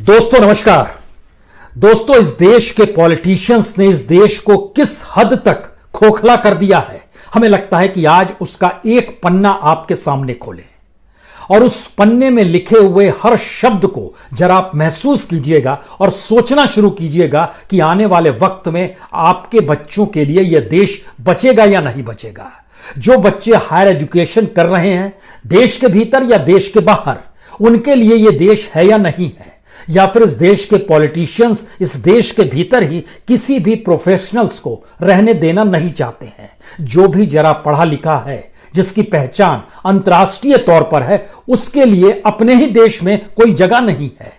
दोस्तों नमस्कार। दोस्तों, इस देश के पॉलिटिशियंस ने इस देश को किस हद तक खोखला कर दिया है, हमें लगता है कि आज उसका एक पन्ना आपके सामने खोलें और उस पन्ने में लिखे हुए हर शब्द को जरा आप महसूस कीजिएगा और सोचना शुरू कीजिएगा कि आने वाले वक्त में आपके बच्चों के लिए यह देश बचेगा या नहीं बचेगा। जो बच्चे हायर एजुकेशन कर रहे हैं देश के भीतर या देश के बाहर, उनके लिए यह देश है या नहीं है, या फिर इस देश के पॉलिटिशियंस इस देश के भीतर ही किसी भी प्रोफेशनल्स को रहने देना नहीं चाहते हैं। जो भी जरा पढ़ा लिखा है, जिसकी पहचान अंतर्राष्ट्रीय तौर पर है, उसके लिए अपने ही देश में कोई जगह नहीं है।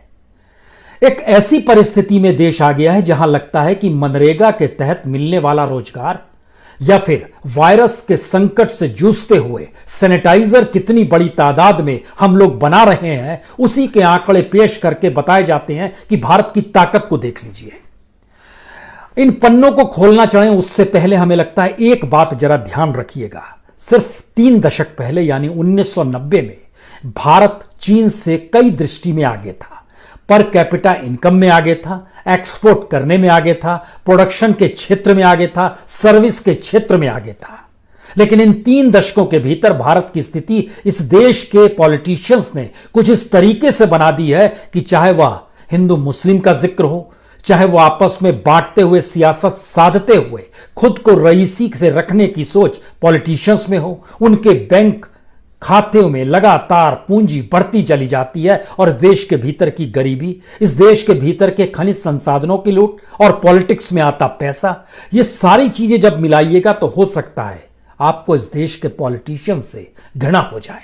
एक ऐसी परिस्थिति में देश आ गया है जहां लगता है कि मनरेगा के तहत मिलने वाला रोजगार या फिर वायरस के संकट से जूझते हुए सैनिटाइजर कितनी बड़ी तादाद में हम लोग बना रहे हैं, उसी के आंकड़े पेश करके बताए जाते हैं कि भारत की ताकत को देख लीजिए। इन पन्नों को खोलना चाहें उससे पहले हमें लगता है एक बात जरा ध्यान रखिएगा। सिर्फ 3 दशक पहले यानी 1990 में भारत चीन से कई दृष्टि में आगे था। पर कैपिटा इनकम में आगे था, एक्सपोर्ट करने में आगे था, प्रोडक्शन के क्षेत्र में आगे था, सर्विस के क्षेत्र में आगे था। लेकिन इन 3 दशकों के भीतर भारत की स्थिति इस देश के पॉलिटिशियंस ने कुछ इस तरीके से बना दी है कि चाहे वह हिंदू मुस्लिम का जिक्र हो, चाहे वो आपस में बांटते हुए सियासत साधते हुए खुद को रईसी से रखने की सोच पॉलिटिशियंस में हो, उनके बैंक खाते में लगातार पूंजी बढ़ती चली जाती है और देश के भीतर की गरीबी, इस देश के भीतर के खनिज संसाधनों की लूट और पॉलिटिक्स में आता पैसा, ये सारी चीजें जब मिलाइएगा तो हो सकता है आपको इस देश के पॉलिटिशियन से घृणा हो जाए।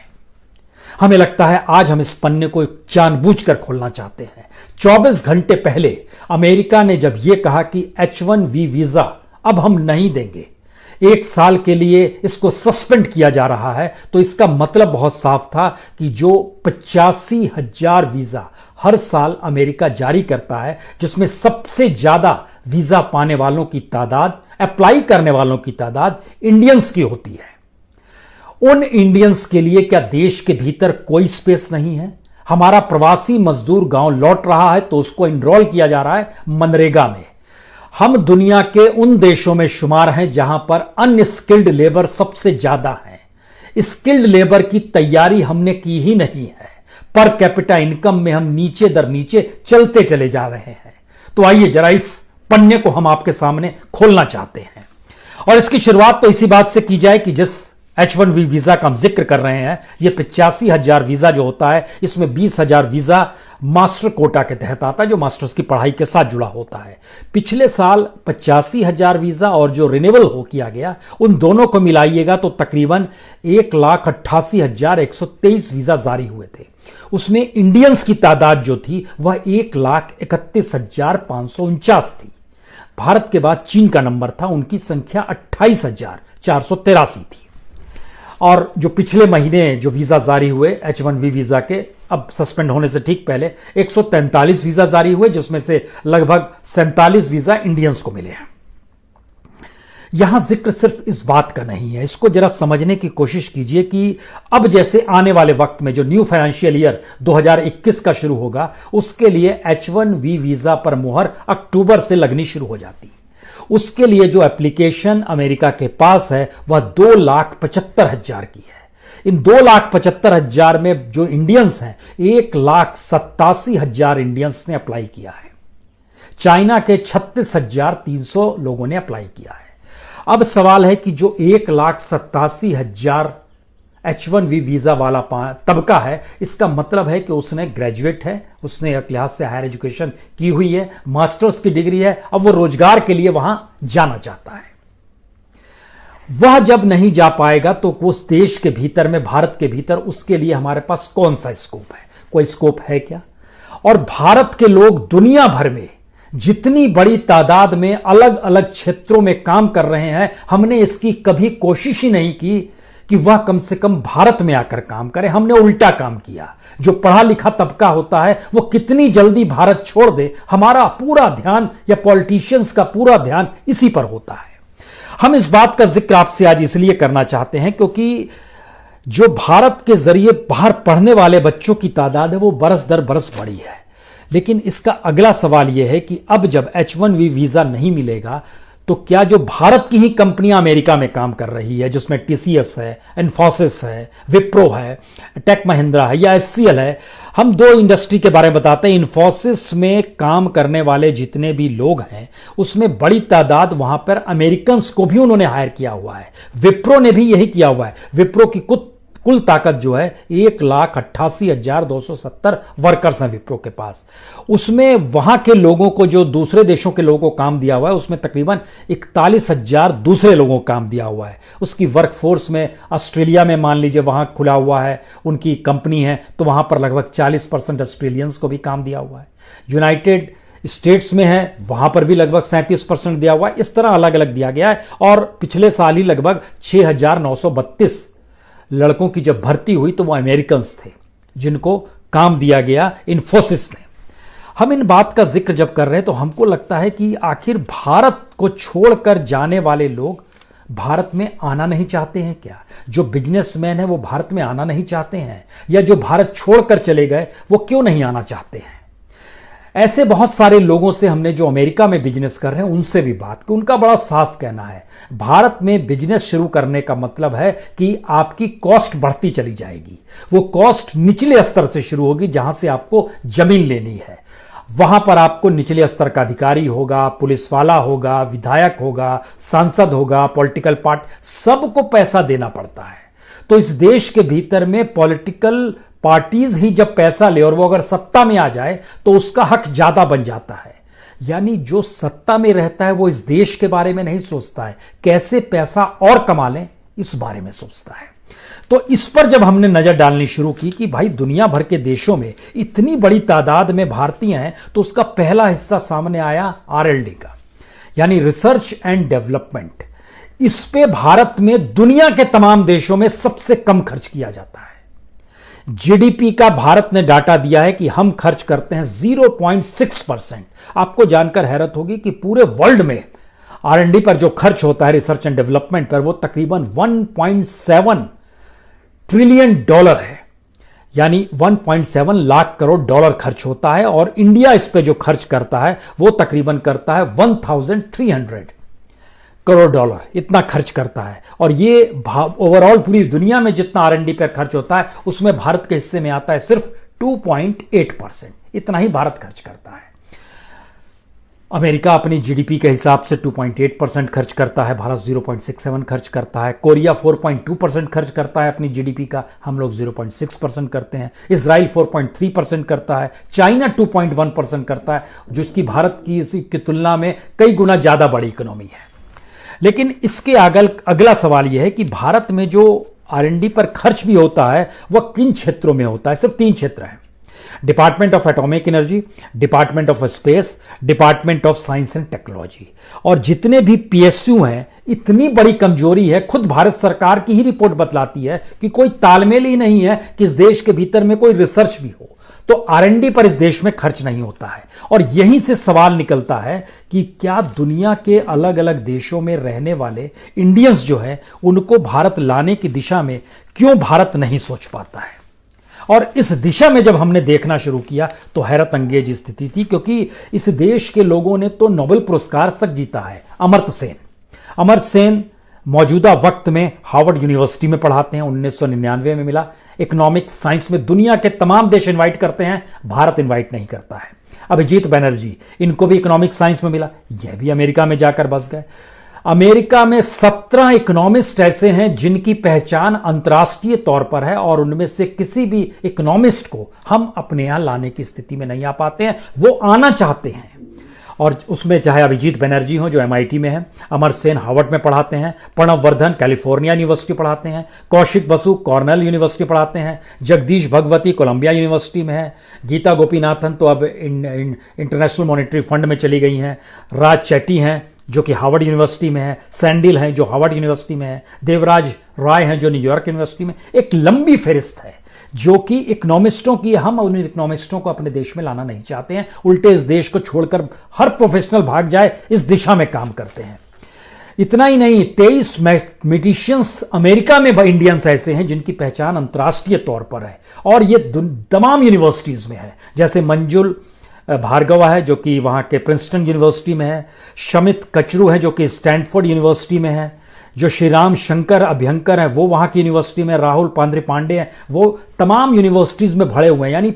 हमें लगता है आज हम इस पन्ने को जानबूझकर खोलना चाहते हैं। 24 घंटे पहले अमेरिका ने जब यह कहा कि H1B वीजा अब हम नहीं देंगे, 1 साल के लिए इसको सस्पेंड किया जा रहा है, तो इसका मतलब बहुत साफ था कि जो 85,000 वीजा हर साल अमेरिका जारी करता है, जिसमें सबसे ज्यादा वीजा पाने वालों की तादाद, अप्लाई करने वालों की तादाद इंडियंस की होती है, उन इंडियंस के लिए क्या देश के भीतर कोई स्पेस नहीं है? हमारा प्रवासी मजदूर गांव लौट रहा है तो उसको इनरोल किया जा रहा है मनरेगा में। हम दुनिया के उन देशों में शुमार हैं जहां पर अनस्किल्ड लेबर सबसे ज्यादा है। स्किल्ड लेबर की तैयारी हमने की ही नहीं है। पर कैपिटा इनकम में हम नीचे दर नीचे चलते चले जा रहे हैं। तो आइए जरा इस पन्ने को हम आपके सामने खोलना चाहते हैं और इसकी शुरुआत तो इसी बात से की जाए कि जिस H1B वीजा का हम जिक्र कर रहे हैं, यह 85,000 वीजा जो होता है, इसमें 20,000 वीजा मास्टर कोटा के तहत आता है, जो मास्टर्स की पढ़ाई के साथ जुड़ा होता है। पिछले साल 85,000 वीजा और जो रिन्यूअल हो किया गया, उन दोनों को मिलाइएगा तो तकरीबन 1,88,123 वीजा जारी हुए थे। उसमें इंडियंस की तादाद जो थी वह 1,31,549 थी। भारत के बाद चीन का नंबर था, उनकी संख्या 28,483 थी। और जो पिछले महीने जो वीजा जारी हुए H1B वीजा के, अब सस्पेंड होने से ठीक पहले 143 वीजा जारी हुए, जिसमें से लगभग 47 वीजा इंडियंस को मिले हैं। यहां जिक्र सिर्फ इस बात का नहीं है, इसको जरा समझने की कोशिश कीजिए कि अब जैसे आने वाले वक्त में जो न्यू फाइनेंशियल ईयर 2021 का शुरू होगा, उसके लिए H1B वीजा पर मुहर अक्टूबर से लगनी शुरू हो जाती है। उसके लिए जो एप्लीकेशन अमेरिका के पास है वह 2,75,000 की है। इन 2,75,000 में जो इंडियंस हैं, 1,87,000 इंडियंस ने अप्लाई किया है। चाइना के 36,300 लोगों ने अप्लाई किया है। अब सवाल है कि जो 1,87,000 H1B वीजा वाला तबका है, इसका मतलब है कि उसने ग्रेजुएट है, उसने एक लिहाज से हायर एजुकेशन की हुई है, मास्टर्स की डिग्री है, अब वो रोजगार के लिए वहां जाना चाहता है। वह जब नहीं जा पाएगा तो उस देश के भीतर में, भारत के भीतर, उसके लिए हमारे पास कौन सा स्कोप है? कोई स्कोप है क्या? और भारत के लोग दुनिया भर में जितनी बड़ी तादाद में अलग अलग क्षेत्रों में काम कर रहे हैं, हमने इसकी कभी कोशिश ही नहीं की कि वह कम से कम भारत में आकर काम करे। हमने उल्टा काम किया। जो पढ़ा लिखा तबका होता है वो कितनी जल्दी भारत छोड़ दे, हमारा पूरा ध्यान या पॉलिटिशियंस का पूरा ध्यान इसी पर होता है। हम इस बात का जिक्र आपसे आज इसलिए करना चाहते हैं क्योंकि जो भारत के जरिए बाहर पढ़ने वाले बच्चों की तादाद है वो बरस दर बरस बढ़ी है। लेकिन इसका अगला सवाल यह है कि अब जब H1B वीजा नहीं मिलेगा तो क्या जो भारत की ही कंपनियां अमेरिका में काम कर रही है, जिसमें TCS है, इन्फोसिस है, विप्रो है, टेक महिंद्रा है या HCL है, हम दो इंडस्ट्री के बारे में बताते हैं। इन्फोसिस में काम करने वाले जितने भी लोग हैं उसमें बड़ी तादाद वहां पर अमेरिकन को भी उन्होंने हायर किया हुआ है। विप्रो ने भी यही किया हुआ है। विप्रो की कुल ताकत जो है 1,88,270 वर्कर्स हैं विप्रो के पास। उसमें वहां के लोगों को, जो दूसरे देशों के लोगों को काम दिया हुआ है, उसमें तकरीबन 41,000 दूसरे लोगों को काम दिया हुआ है। उसकी वर्कफोर्स में ऑस्ट्रेलिया में मान लीजिए वहां खुला हुआ है, उनकी कंपनी है, तो वहां पर लगभग 40% ऑस्ट्रेलियंस को भी काम दिया हुआ है। यूनाइटेड स्टेट्स में है, वहां पर भी लगभग 37% दिया हुआ है। इस तरह अलग अलग दिया गया है। और पिछले साल ही लगभग 6,932 लड़कों की जब भर्ती हुई तो वो अमेरिकन्स थे जिनको काम दिया गया इन्फोसिस ने। हम इन बात का जिक्र जब कर रहे हैं तो हमको लगता है कि आखिर भारत को छोड़कर जाने वाले लोग भारत में आना नहीं चाहते हैं क्या? जो बिजनेसमैन है वो भारत में आना नहीं चाहते हैं, या जो भारत छोड़कर चले गए वो क्यों नहीं आना चाहते हैं? ऐसे बहुत सारे लोगों से हमने, जो अमेरिका में बिजनेस कर रहे हैं, उनसे भी बात की। उनका बड़ा साफ कहना है, भारत में बिजनेस शुरू करने का मतलब है कि आपकी कॉस्ट बढ़ती चली जाएगी। वो कॉस्ट निचले स्तर से शुरू होगी, जहां से आपको जमीन लेनी है। वहां पर आपको निचले स्तर का अधिकारी होगा, पुलिस वाला होगा, विधायक होगा, सांसद होगा, पॉलिटिकल पार्टी, सबको पैसा देना पड़ता है। तो इस देश के भीतर में पॉलिटिकल पार्टीज ही जब पैसा ले और वो अगर सत्ता में आ जाए तो उसका हक ज्यादा बन जाता है। यानी जो सत्ता में रहता है वो इस देश के बारे में नहीं सोचता है, कैसे पैसा और कमा लें इस बारे में सोचता है। तो इस पर जब हमने नजर डालनी शुरू की कि भाई दुनिया भर के देशों में इतनी बड़ी तादाद में भारतीय हैं, तो उसका पहला हिस्सा सामने आया RLD का, यानी रिसर्च एंड डेवलपमेंट। इस पे भारत में दुनिया के तमाम देशों में सबसे कम खर्च किया जाता है। जीडीपी का भारत ने डाटा दिया है कि हम खर्च करते हैं 0.6%। आपको जानकर हैरत होगी कि पूरे वर्ल्ड में R&D पर जो खर्च होता है, रिसर्च एंड डेवलपमेंट पर, वो तकरीबन 1.7 ट्रिलियन डॉलर है, यानी 1.7 लाख करोड़ डॉलर खर्च होता है। और इंडिया इस पे जो खर्च करता है वो तकरीबन करता है 1,300 करोड़ डॉलर, इतना खर्च करता है। और ये ओवरऑल पूरी दुनिया में जितना R&D पर खर्च होता है उसमें भारत के हिस्से में आता है सिर्फ 2.8%। इतना ही भारत खर्च करता है। अमेरिका अपनी जीडीपी के हिसाब से 2.8% खर्च करता है, भारत 0.67 खर्च करता है। कोरिया 4.2% खर्च करता है अपनी जीडीपी का, हम लोग 0.6% करते हैं। इजराइल 4.3% करता है। चाइना 2.1% करता है, जिसकी भारत की तुलना में कई गुना ज्यादा बड़ी इकोनॉमी है। लेकिन इसके अगला सवाल यह है कि भारत में जो R&D पर खर्च भी होता है वह किन क्षेत्रों में होता है? सिर्फ 3 क्षेत्र हैं: department of atomic energy, department of space, department of science and technology. और जितने भी PSU हैं, इतनी बड़ी कमजोरी है, खुद भारत सरकार की ही रिपोर्ट बतलाती है कि कोई तालमेल ही नहीं है कि इस देश के भीतर में कोई रिसर्च भी हो। तो R&D पर इस देश में खर्च नहीं होता है। और यहीं से सवाल निकलता है कि क्या दुनिया के अलग अलग देशों में रहने वाले इंडियंस जो हैं उनको भारत लाने की दिशा में क्यों भारत नहीं सोच पाता है? और इस दिशा में जब हमने देखना शुरू किया तो हैरत अंगेज स्थिति थी, क्योंकि इस देश के लोगों ने तो नोबेल पुरस्कार तक जीता है। अमर्त्य सेन मौजूदा वक्त में हार्वर्ड यूनिवर्सिटी में पढ़ाते हैं, 1999 में मिला। इकोनॉमिक्स साइंस में दुनिया के तमाम देश इनवाइट करते हैं, भारत इनवाइट नहीं करता है। अभिजीत बनर्जी, इनको भी इकोनॉमिक्स साइंस में मिला, यह भी अमेरिका में जाकर बस गए। अमेरिका में 17 इकोनॉमिस्ट ऐसे हैं जिनकी पहचान अंतर्राष्ट्रीय तौर पर है, और उनमें से किसी भी इकोनॉमिस्ट को हम अपने यहां लाने की स्थिति में नहीं आ पाते हैं। वो आना चाहते हैं, और उसमें चाहे अभिजीत बनर्जी हो जो MIT में है, अमर सेन हार्वर्ड में पढ़ाते हैं, प्रणव वर्धन कैलिफोर्निया यूनिवर्सिटी पढ़ाते हैं, कौशिक बसु कॉर्नेल यूनिवर्सिटी पढ़ाते हैं, जगदीश भगवती कोलंबिया यूनिवर्सिटी में है, गीता गोपीनाथन तो अब इंटरनेशनल मॉनेटरी फंड में चली गई हैं, राज चैटी हैं जो कि हार्वर्ड यूनिवर्सिटी में है, सैंडिल हैं जो हार्वर्ड यूनिवर्सिटी में है, देवराज राय हैं जो न्यूयॉर्क यूनिवर्सिटी में। एक लंबी फहरिस्त है जो कि इकोनॉमिस्टों की। हम उन इकोनॉमिस्टों को अपने देश में लाना नहीं चाहते हैं, उल्टे इस देश को छोड़कर हर प्रोफेशनल भाग जाए, इस दिशा में काम करते हैं। इतना ही नहीं, 23 मैथमेटिशियंस अमेरिका में इंडियंस ऐसे हैं जिनकी पहचान अंतर्राष्ट्रीय तौर पर है, और ये तमाम यूनिवर्सिटीज में है, जैसे मंजुल भार्गवा है जो कि वहाँ के प्रिंसटन यूनिवर्सिटी में है, शमित कचरू है जो कि स्टैनफोर्ड यूनिवर्सिटी में है, जो श्रीराम शंकर अभ्यंकर है वो वहाँ की यूनिवर्सिटी में, राहुल पांड्रे पांडे हैं, वो तमाम यूनिवर्सिटीज़ में भरे हुए हैं। यानी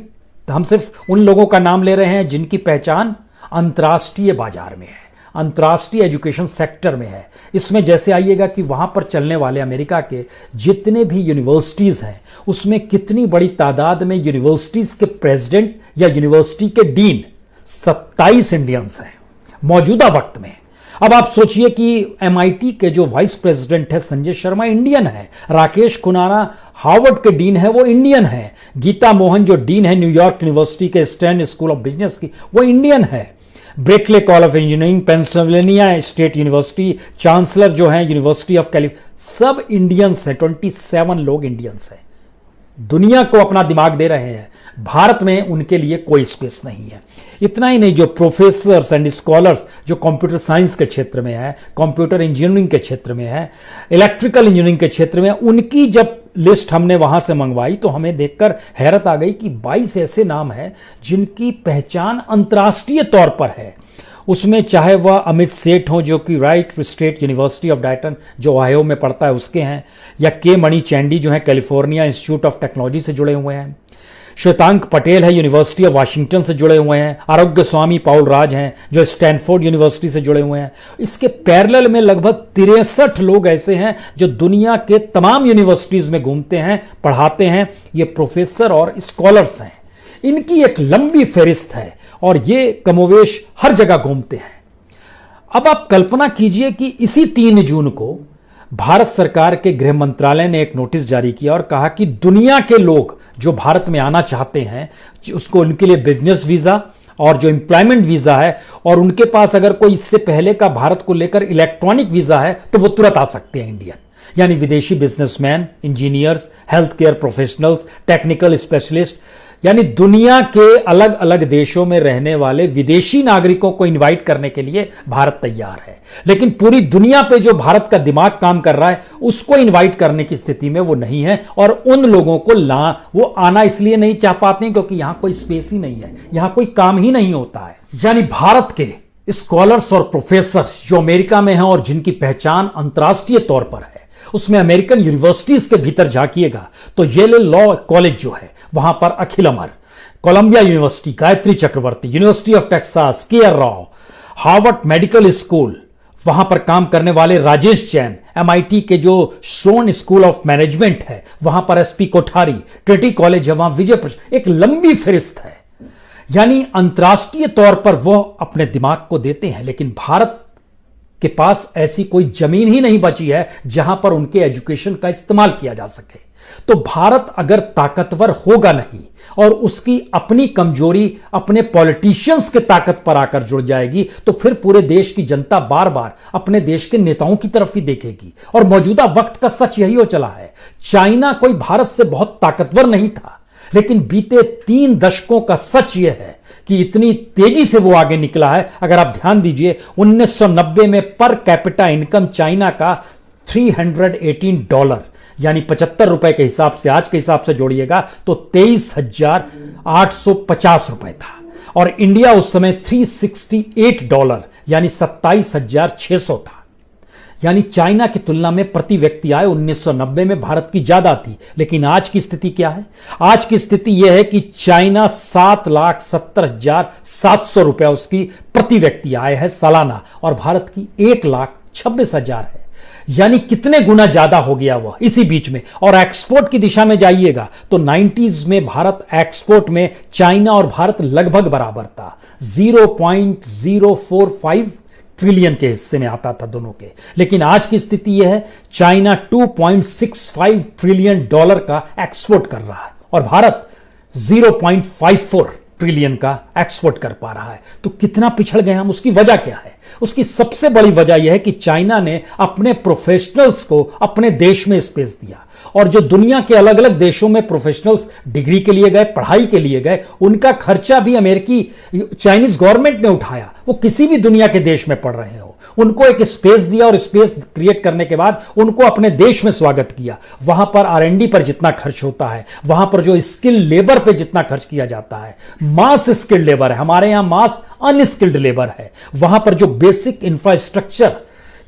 हम सिर्फ उन लोगों का नाम ले रहे हैं जिनकी पहचान अंतर्राष्ट्रीय बाजार में है, अंतर्राष्ट्रीय एजुकेशन सेक्टर में है। इसमें जैसे आइएगा कि वहाँ पर चलने वाले अमेरिका के जितने भी यूनिवर्सिटीज़ हैं उसमें कितनी बड़ी तादाद में यूनिवर्सिटीज़ के प्रेसिडेंट या यूनिवर्सिटी के डीन 27 इंडियंस हैं मौजूदा वक्त में। अब आप सोचिए कि MIT के जो वाइस प्रेसिडेंट है संजय शर्मा इंडियन है, राकेश खुराना हार्वर्ड के डीन है वो इंडियन है, गीता मोहन जो डीन है न्यूयॉर्क यूनिवर्सिटी के स्टैन स्कूल ऑफ बिजनेस की वो इंडियन है, Berkeley college of engineering Pennsylvania state university chancellor जो है यूनिवर्सिटी ऑफ कैलिफोर्निया, सब इंडियंस हैं, 27 लोग इंडियंस हैं। दुनिया को अपना दिमाग दे रहे हैं, भारत में उनके लिए कोई स्पेस नहीं है। इतना ही नहीं, जो प्रोफेसर्स एंड स्कॉलर्स जो कंप्यूटर साइंस के क्षेत्र में है, कंप्यूटर इंजीनियरिंग के क्षेत्र में है, इलेक्ट्रिकल इंजीनियरिंग के क्षेत्र में, उनकी जब लिस्ट हमने वहां से मंगवाई तो हमें देखकर हैरत आ गई कि 22 ऐसे नाम हैं जिनकी पहचान अंतर्राष्ट्रीय तौर पर है। उसमें चाहे वह अमित सेठ हो जो कि राइट स्टेट यूनिवर्सिटी ऑफ डायटन जो ओहायो में पढ़ता है उसके हैं, या के मणि चैंडी जो है कैलिफोर्निया इंस्टीट्यूट ऑफ टेक्नोलॉजी से जुड़े हुए हैं, श्वेतांक पटेल है यूनिवर्सिटी ऑफ वाशिंगटन से जुड़े हुए हैं, आरोग्य स्वामी पाउल राज हैं जो स्टैनफोर्ड यूनिवर्सिटी से जुड़े हुए हैं। इसके पैरेलल में लगभग 63 लोग ऐसे हैं जो दुनिया के तमाम यूनिवर्सिटीज में घूमते हैं, पढ़ाते हैं, ये प्रोफेसर और स्कॉलर्स हैं। इनकी एक लंबी फहरिस्त है और ये कमोवेश हर जगह घूमते हैं। अब आप कल्पना कीजिए कि इसी 3 जून को भारत सरकार के गृह मंत्रालय ने एक नोटिस जारी किया और कहा कि दुनिया के लोग जो भारत में आना चाहते हैं उसको उनके लिए बिजनेस वीजा और जो एम्प्लॉयमेंट वीजा है, और उनके पास अगर कोई इससे पहले का भारत को लेकर इलेक्ट्रॉनिक वीजा है तो वो तुरंत आ सकते हैं इंडियन, यानी विदेशी businessman, engineers, health care professionals, technical specialist, यानी दुनिया के अलग अलग देशों में रहने वाले विदेशी नागरिकों को इनवाइट करने के लिए भारत तैयार है। लेकिन पूरी दुनिया पे जो भारत का दिमाग काम कर रहा है उसको इनवाइट करने की स्थिति में वो नहीं है, और उन लोगों को वो आना इसलिए नहीं चाह पाते क्योंकि यहां कोई स्पेस ही नहीं है, यहां कोई काम ही नहीं होता है। यानी भारत के स्कॉलर्स और प्रोफेसर्स जो अमेरिका में हैं और जिनकी पहचान अंतर्राष्ट्रीय तौर पर है, उसमें अमेरिकन यूनिवर्सिटीज के भीतर झांकिएगा तो येल लॉ कॉलेज जो है वहां पर Akhil Amar, Columbia university Gayatri Chakravarti, university of Texas K R Rao, Harvard medical school, वहां पर काम करने वाले राजेश जैन, MIT के जो सोन स्कूल ऑफ मैनेजमेंट है वहां पर SP कोठारी, ट्रिनिटी कॉलेज है वहां विजय प्रसाद, एक लंबी फहरिस्त है। यानी अंतर्राष्ट्रीय तौर पर वो अपने दिमाग को देते हैं, लेकिन भारत के पास ऐसी कोई जमीन ही नहीं बची है जहां पर उनके एजुकेशन का इस्तेमाल किया जा सके। तो भारत अगर ताकतवर होगा नहीं और उसकी अपनी कमजोरी अपने पॉलिटिशियंस के ताकत पर आकर जुड़ जाएगी तो फिर पूरे देश की जनता बार बार अपने देश के नेताओं की तरफ ही देखेगी। और मौजूदा वक्त का सच यही हो चला है, चाइना कोई भारत से बहुत ताकतवर नहीं था, लेकिन बीते 3 दशकों का सच यह है कि इतनी तेजी से वो आगे निकला है। अगर आप ध्यान दीजिए 1990 में पर कैपिटा इनकम चाइना का $318 यानी 75 रुपए के हिसाब से, आज के हिसाब से जोड़िएगा तो 23,850 रुपए था, और इंडिया उस समय $368 यानी 27,600 था। यानी चाइना की तुलना में प्रति व्यक्ति आय 1990 में भारत की ज्यादा थी। लेकिन आज की स्थिति क्या है? आज की स्थिति यह है कि चाइना 7,70,700 रुपया उसकी प्रति व्यक्ति आय है सालाना, और भारत की 1,26,000 है। यानी कितने गुना ज्यादा हो गया वह इसी बीच में। और एक्सपोर्ट की दिशा में जाइएगा तो 90s में भारत एक्सपोर्ट में चाइना और भारत लगभग बराबर था, 0.045 ट्रिलियन के हिस्से में आता था दोनों के। लेकिन आज की स्थिति यह है, चाइना $2.65 ट्रिलियन का एक्सपोर्ट कर रहा है और भारत 0.54 ट्रिलियन का एक्सपोर्ट कर पा रहा है। तो कितना पिछड़ गए हम, उसकी वजह क्या है? उसकी सबसे बड़ी वजह यह है कि चाइना ने अपने प्रोफेशनल्स को अपने देश में स्पेस दिया। और जो दुनिया के अलग अलग देशों में प्रोफेशनल्स डिग्री के लिए गए, पढ़ाई के लिए गए, उनका खर्चा भी अमेरिकी चाइनीज गवर्नमेंट ने उठाया। वो किसी भी दुनिया के देश में पढ़ रहे हो, उनको एक स्पेस दिया और स्पेस क्रिएट करने के बाद उनको अपने देश में स्वागत किया। वहां पर R&D पर जितना खर्च होता है, वहां पर जो स्किल लेबर पे जितना खर्च किया जाता है, मास स्किल्ड लेबर है, हमारे यहां मास अनस्किल्ड लेबर है, वहां पर जो बेसिक इंफ्रास्ट्रक्चर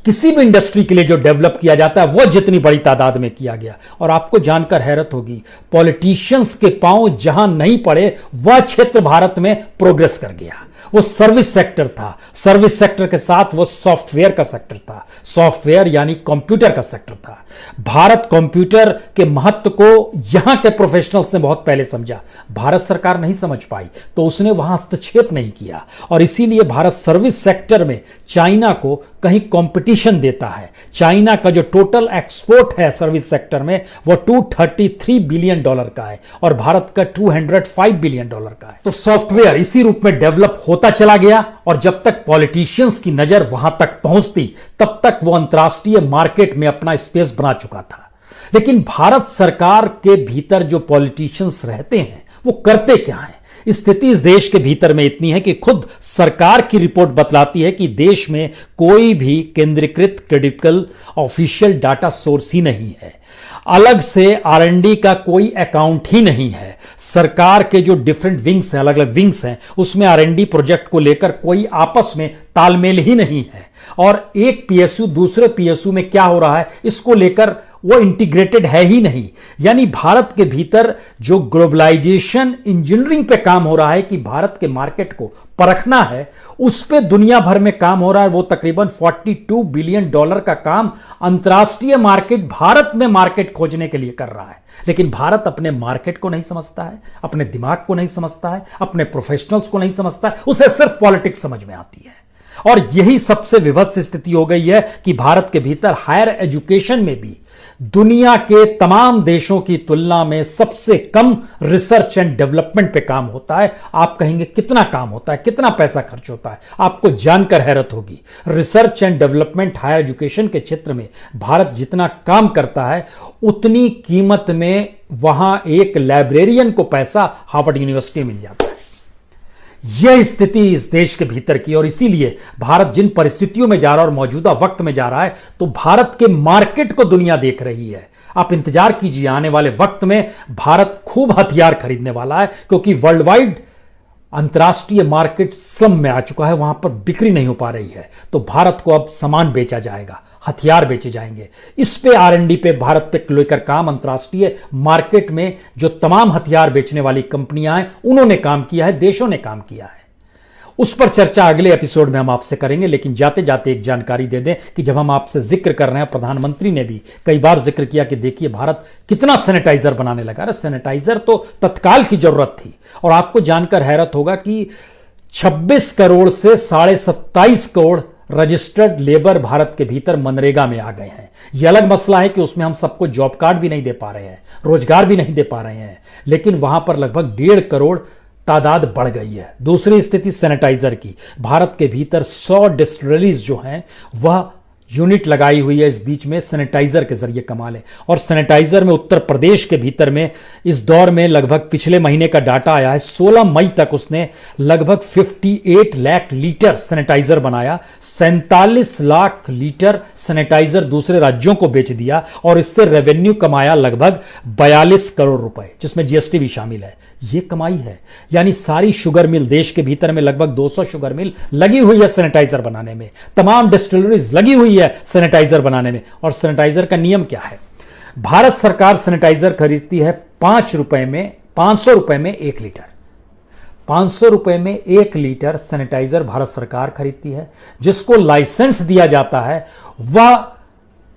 किसी भी इंडस्ट्री के लिए जो डेवलप किया जाता है, वो जितनी बड़ी तादाद में किया गया। और आपको जानकर हैरत होगी, पॉलिटिशियंस के पांव जहां नहीं पड़े वह क्षेत्र भारत में प्रोग्रेस कर गया। वो सर्विस सेक्टर था, सर्विस सेक्टर के साथ वो सॉफ्टवेयर का सेक्टर था, सॉफ्टवेयर यानी कंप्यूटर का सेक्टर था। भारत कंप्यूटर के महत्व को यहां के प्रोफेशनल्स ने बहुत पहले समझा, भारत सरकार नहीं समझ पाई तो उसने वहां हस्तक्षेप नहीं किया, और इसीलिए भारत सर्विस सेक्टर में चाइना को कहीं कंपटीशन देता है। चाइना का जो टोटल एक्सपोर्ट है सर्विस सेक्टर में वो $233 बिलियन का है और भारत का $205 बिलियन का है। तो सॉफ्टवेयर इसी रूप में डेवलप होता चला गया, और जब तक पॉलिटिशियंस की नजर वहां तक पहुंचती तब तक वो अंतरराष्ट्रीय मार्केट में अपना स्पेस बना चुका था। लेकिन भारत सरकार के भीतर जो पॉलिटिशियंस रहते हैं वो करते क्या हैं? स्थिति इस देश के भीतर में इतनी है कि खुद सरकार की रिपोर्ट बतलाती है कि देश में कोई भी केंद्रीकृत क्रेडिबल ऑफिशियल डाटा सोर्स ही नहीं है, अलग से R&D का कोई अकाउंट ही नहीं है। सरकार के जो डिफरेंट विंग्स हैं, अलग अलग विंग्स हैं, उसमें R&D प्रोजेक्ट को लेकर कोई आपस में तालमेल ही नहीं है, और एक PSU दूसरे PSU में क्या हो रहा है इसको लेकर वो इंटीग्रेटेड है ही नहीं। यानी भारत के भीतर जो ग्लोबलाइजेशन इंजीनियरिंग पे काम हो रहा है कि भारत के मार्केट को परखना है, उस पे दुनिया भर में काम हो रहा है। वो तकरीबन $42 बिलियन का काम अंतरराष्ट्रीय मार्केट, भारत में मार्केट खोजने के लिए कर रहा है। लेकिन भारत अपने मार्केट को नहीं समझता है, अपने दिमाग को नहीं समझता है, अपने प्रोफेशनल्स को नहीं समझता है, उसे सिर्फ पॉलिटिक्स समझ में आती है। और यही सबसे विभत्स स्थिति हो गई है कि भारत के भीतर हायर एजुकेशन में भी दुनिया के तमाम देशों की तुलना में सबसे कम रिसर्च एंड डेवलपमेंट पे काम होता है। आप कहेंगे कितना काम होता है, कितना पैसा खर्च होता है? आपको जानकर हैरत होगी, research and development higher education के क्षेत्र में भारत जितना काम करता है उतनी कीमत में वहां एक लाइब्रेरियन को पैसा हार्वर्ड यूनिवर्सिटी मिल जाता है। यह स्थिति इस देश के भीतर की, और इसीलिए भारत जिन परिस्थितियों में जा रहा है और मौजूदा वक्त में जा रहा है, तो भारत के मार्केट को दुनिया देख रही है। आप इंतजार कीजिए, आने वाले वक्त में भारत खूब हथियार खरीदने वाला है, क्योंकि वर्ल्ड वाइड अंतरराष्ट्रीय मार्केट स्लम में आ चुका है, वहां पर बिक्री नहीं हो पा रही है। तो भारत को अब सामान बेचा जाएगा, हथियार बेचे जाएंगे। इस पे R&D पे भारत पे लेकर काम अंतरराष्ट्रीय मार्केट में जो तमाम हथियार बेचने वाली कंपनियां हैं उन्होंने काम किया है, देशों ने काम किया है। उस पर चर्चा अगले एपिसोड में हम आपसे करेंगे। लेकिन जाते जाते एक जानकारी दे दें कि जब हम आपसे जिक्र कर रहे हैं, प्रधानमंत्री ने भी कई बार जिक्र किया कि देखिए भारत कितना सैनिटाइजर बनाने लगा। अरे सैनिटाइजर तो तत्काल की जरूरत थी, और आपको जानकर हैरत होगा कि 26 करोड़ से 27.5 करोड़ रजिस्टर्ड लेबर भारत के भीतर मनरेगा में आ गए हैं। यह अलग मसला है कि उसमें हम सबको जॉब कार्ड भी नहीं दे पा रहे हैं, रोजगार भी नहीं दे पा रहे हैं, लेकिन वहां पर लगभग 1.5 करोड़ तादाद बढ़ गई है। दूसरी स्थिति सैनिटाइजर की, भारत के भीतर 100 डिस्टिलरीज जो हैं वह यूनिट लगाई हुई है इस बीच में सैनिटाइजर के जरिए कमाल है। और सैनिटाइजर में उत्तर प्रदेश के भीतर में इस दौर में लगभग पिछले महीने का डाटा आया है, 16 मई तक उसने लगभग 58 लाख लीटर सैनिटाइजर बनाया, 47 लाख लीटर सैनिटाइजर दूसरे राज्यों को बेच दिया, और इससे रेवेन्यू कमाया लगभग 42 करोड़ रुपए, जिसमें जीएसटी भी शामिल है। यह कमाई है। यानी सारी शुगर मिल देश के भीतर में लगभग 200 शुगर मिल लगी हुई है सैनिटाइजर बनाने में, तमाम डिस्टिलरीज लगी हुई है सैनिटाइजर बनाने में। और सैनिटाइजर का नियम क्या है? भारत सरकार सैनिटाइजर खरीदती है 500 रुपए में 1 लीटर। 500 रुपए में 1 लीटर सैनिटाइजर भारत सरकार खरीदती है। जिसको लाइसेंस दिया जाता है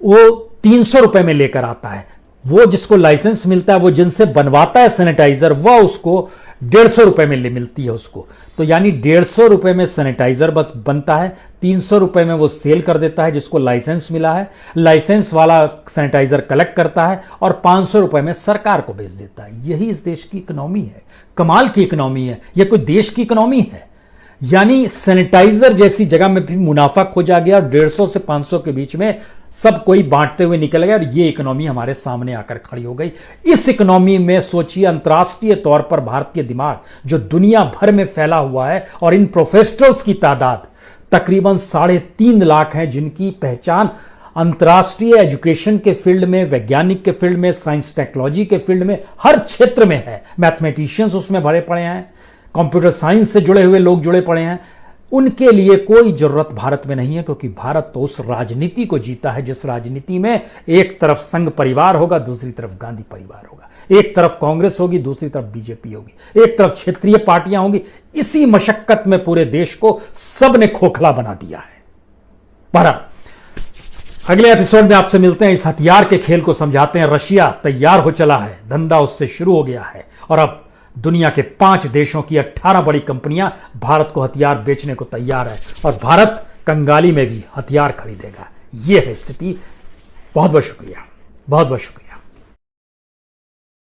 वो 300 रुपए में लेकर आता है। वो जिसको लाइसेंस मिलता है, वो जिनसे बनवाता है सैनिटाइजर, वह उसको 150 रुपए में मिलती है उसको। तो यानी 150 रुपए में सैनिटाइजर बस बनता है, 300 रुपए में वो सेल कर देता है जिसको लाइसेंस मिला है, लाइसेंस वाला सैनिटाइजर कलेक्ट करता है और 500 रुपए में सरकार को बेच देता है। यही इस देश की इकोनॉमी है। कमाल की इकोनॉमी है। यह कोई देश की इकोनॉमी है। यानी सैनिटाइजर जैसी जगह में भी मुनाफा खोजा गया और 150 से 500 के बीच में सब कोई बांटते हुए निकल गया और ये इकोनॉमी हमारे सामने आकर खड़ी हो गई। इस इकोनॉमी में सोचिए अंतर्राष्ट्रीय तौर पर भारतीय दिमाग जो दुनिया भर में फैला हुआ है और इन प्रोफेशनल्स की तादाद तकरीबन 3.5 लाख है, जिनकी पहचान अंतर्राष्ट्रीय एजुकेशन के फील्ड में, वैज्ञानिक के फील्ड में, साइंस टेक्नोलॉजी के फील्ड में, हर क्षेत्र में है। मैथमेटिशियंस उसमें भरे पड़े हैं, कंप्यूटर साइंस से जुड़े हुए लोग जुड़े पड़े हैं। उनके लिए कोई जरूरत भारत में नहीं है, क्योंकि भारत तो उस राजनीति को जीता है जिस राजनीति में एक तरफ संघ परिवार होगा, दूसरी तरफ गांधी परिवार होगा, एक तरफ कांग्रेस होगी, दूसरी तरफ बीजेपी होगी, एक तरफ क्षेत्रीय पार्टियां होंगी। इसी मशक्कत में पूरे देश को सबने खोखला बना दिया है। बहरहाल अगले एपिसोड में आपसे मिलते हैं, इस हथियार के खेल को समझाते हैं। रशिया तैयार हो चला है, धंधा उससे शुरू हो गया है और अब दुनिया के 5 देशों की 18 बड़ी कंपनियां भारत को हथियार बेचने को तैयार है और भारत कंगाली में भी हथियार खरीदेगा। यह है स्थिति। बहुत बहुत शुक्रिया, बहुत बहुत शुक्रिया।